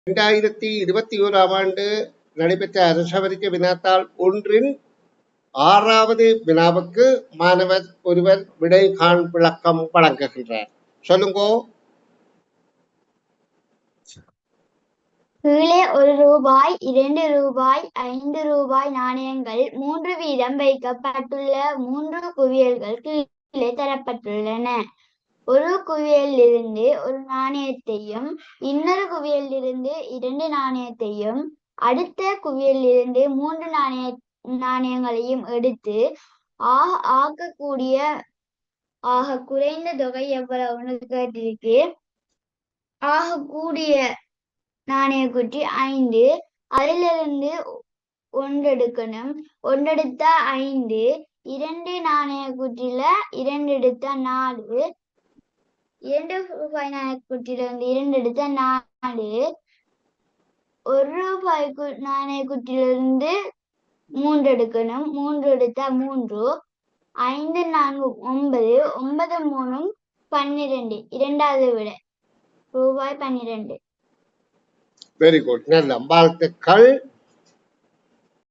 2021ஆம் ஆண்டு நடைபெற்ற அரசவரிக்கை வினாத்தாள் 1 6வது வினாவுக்கு மாணவர் ஒருவர் விடை காண் விளக்கம் வழங்குகின்றார். சொல்லுங்கோ. கீழே 1 ரூபாய் 2 ரூபாய் 5 ரூபாய் நாணயங்கள் 3 வீதம் வைக்கப்பட்டுள்ள 3 குவியல்கள் கீழே தரப்பட்டுள்ளன. ஒரு குவியலிலிருந்து ஒரு நாணயத்தையும் இன்னொரு குவியலிலிருந்து 2 நாணயத்தையும் அடுத்த குவியலிலிருந்து 3 நாணயங்களையும் எடுத்து ஆக குறைந்த தொகை எவ்வளவுன்னு கேட்டிருக்கு. ஆக கூடிய நாணய குட்டி 5. அதிலிருந்து 1 எடுக்கணும். 1 எடுத்தா 5. 2 நாணய குட்டியில 2 எடுத்தா 4. 2 ரூபாய் நாணய குட்டியில 2 எடுத்தா 4. 1 ரூபாய் நாணய குட்டியிலிருந்து 3 எடுக்கணும். 3 எடுத்தா 3. 5 4 9. 9 3 12. இரண்டாவது விட ரூபாய் 12. Very good. நல்ல வாழ்த்துக்கள்.